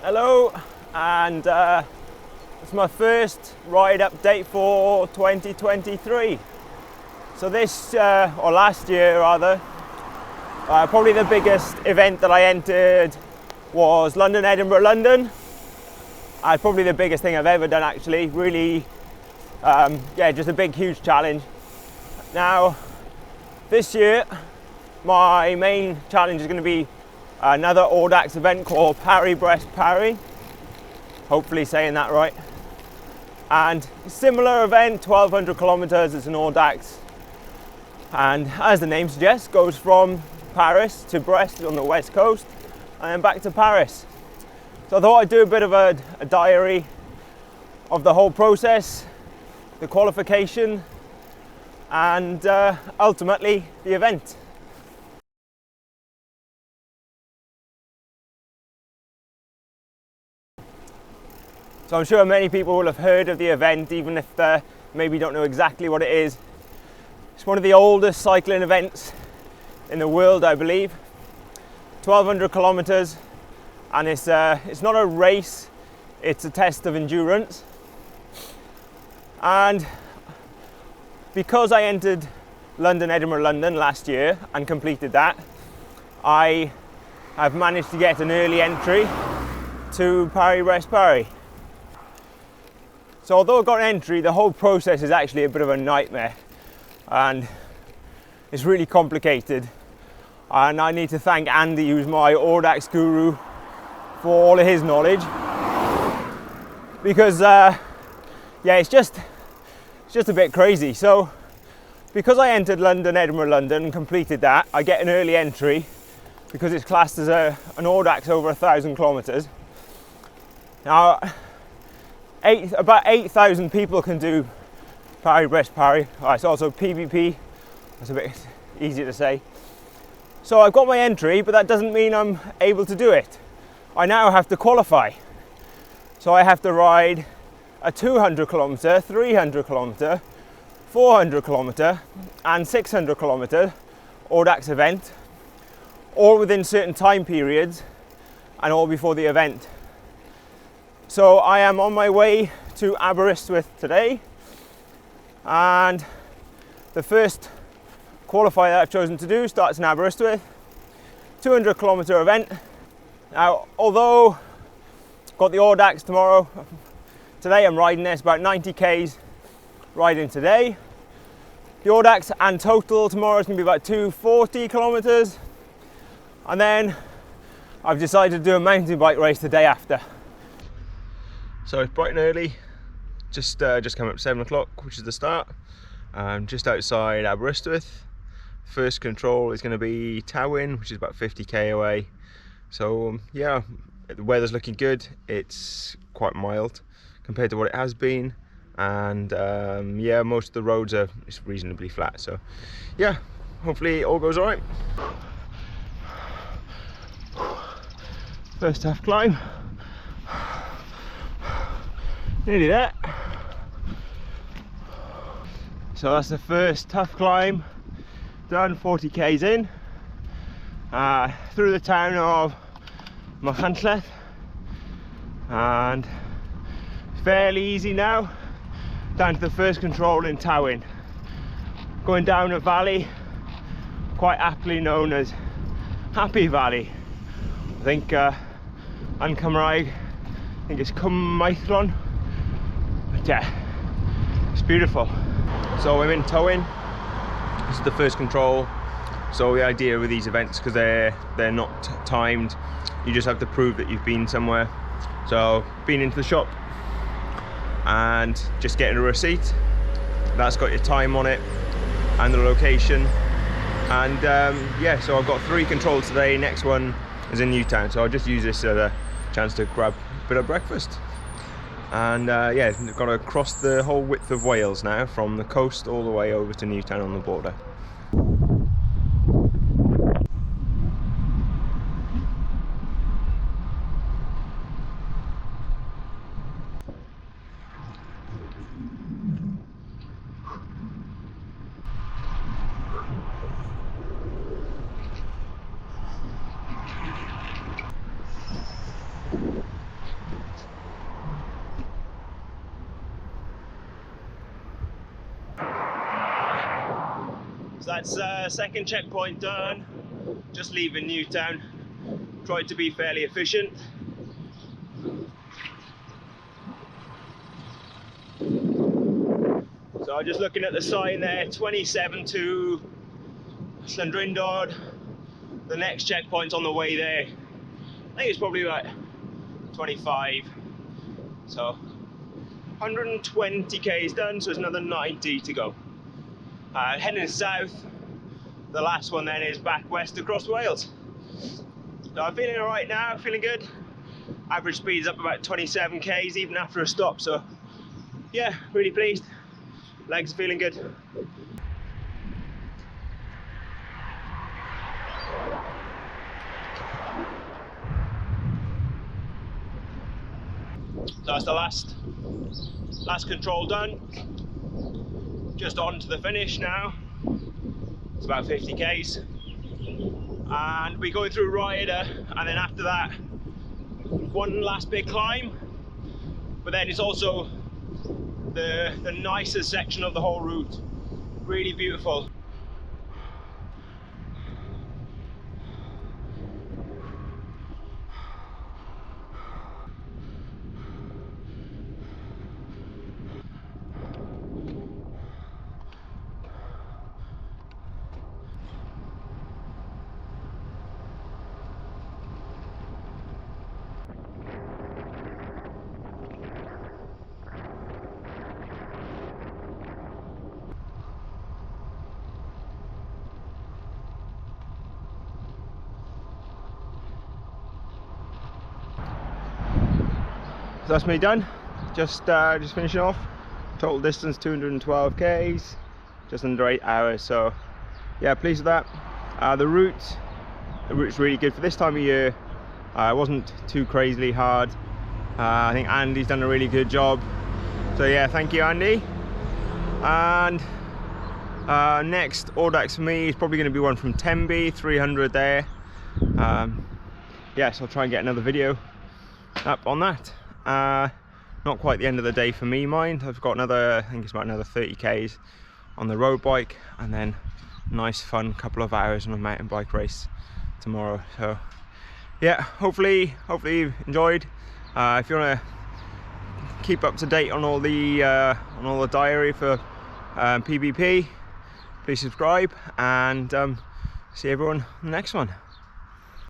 Hello, and it's my first ride update for 2023. So this, or last year rather, probably the biggest event that I entered was London, Edinburgh, London. Probably the biggest thing I've ever done actually, really, just a big, huge challenge. Now, this year, my main challenge is going to be another Audax event called Paris-Brest-Paris, hopefully saying that right. And similar event, 1200 kilometers, it's an Audax. And as the name suggests, goes from Paris to Brest on the west coast and then back to Paris. So I thought I'd do a bit of a diary of the whole process, the qualification, and ultimately the event. So I'm sure many people will have heard of the event, even if they maybe don't know exactly what it is. It's one of the oldest cycling events in the world, I believe. 1200 kilometers, and it's not a race, it's a test of endurance. And because I entered London, Edinburgh, London last year and completed that, I have managed to get an early entry to Paris-Brest-Paris. So although I got an entry, the whole process is actually a bit of a nightmare and it's really complicated. And I need to thank Andy, who's my Audax guru, for all of his knowledge. Because it's just a bit crazy. So because I entered London, Edinburgh, London and completed that, I get an early entry because it's classed as an Audax over 1,000 kilometers. Now, about 8,000 people can do Paris-Brest-Paris. It's also PBP, that's a bit easier to say. So I've got my entry, but that doesn't mean I'm able to do it. I now have to qualify. So I have to ride a 200 kilometer, 300 kilometer, 400 kilometer and 600 kilometer Audax event, all within certain time periods and all before the event. So I am on my way to Aberystwyth today, and the first qualifier that I've chosen to do starts in Aberystwyth, 200 kilometer event. Now, although I've got the Audax tomorrow, today I'm riding this about 90 k's riding today. The Audax and total tomorrow is going to be about 240 kilometers, and then I've decided to do a mountain bike race the day after. So it's bright and early, just come up 7 o'clock, which is the start. I'm just outside Aberystwyth. First control is going to be Tywyn, which is about 50k away. So yeah, the weather's looking good. It's quite mild compared to what it has been, and most of the roads are reasonably flat. So yeah, hopefully it all goes all right. First tough climb. Nearly there. So that's the first tough climb done, 40 k's in, through the town of Machynlleth, and it's fairly easy now, down to the first control in Tywyn, going down a valley quite aptly known as Happy Valley. I think on Cymraeg, I think it's Cwmaethlon. But yeah, it's beautiful. So I'm in Tywyn. This is the first control. So the idea with these events, because they're not timed, you just have to prove that you've been somewhere. So been into the shop and just getting a receipt. That's got your time on it and the location. And so I've got 3 controls today. Next one is in Newtown, so I'll just use this as a chance to grab a bit of breakfast. And we've got to cross the whole width of Wales now, from the coast all the way over to Newtown on the border. that's second checkpoint done. Just leaving Newtown. Tried to be fairly efficient. So I'm just looking at the sign there, 27 to Llandrindod. The next checkpoint's on the way there. I think it's probably about 25. So 120 k's done, so it's another 90 to go. Heading south, the last one then is back west across Wales. So I'm feeling alright now, feeling good. Average speed's up about 27 k's even after a stop, so yeah, really pleased. Legs are feeling good. So that's the last control done. Just on to the finish now. It's about 50 k's. And we're going through Rhyder, and then after that, one last big climb. But then it's also the nicest section of the whole route. Really beautiful. So that's me done. Just finishing off. Total distance 212 k's, just under 8 hours. So yeah, pleased with that. The route's really good for this time of year. It wasn't too crazily hard. I think Andy's done a really good job. So yeah, thank you, Andy. And next Audax for me is probably going to be one from Tenby, 300 there. Yes, I'll try and get another video up on that. Not quite the end of the day for me, mind. I've got another, I think it's about another 30 k's on the road bike, and then nice fun couple of hours on a mountain bike race tomorrow. So yeah, hopefully you've enjoyed. If you want to keep up to date on all the diary for PBP, please subscribe, and see everyone in the next one.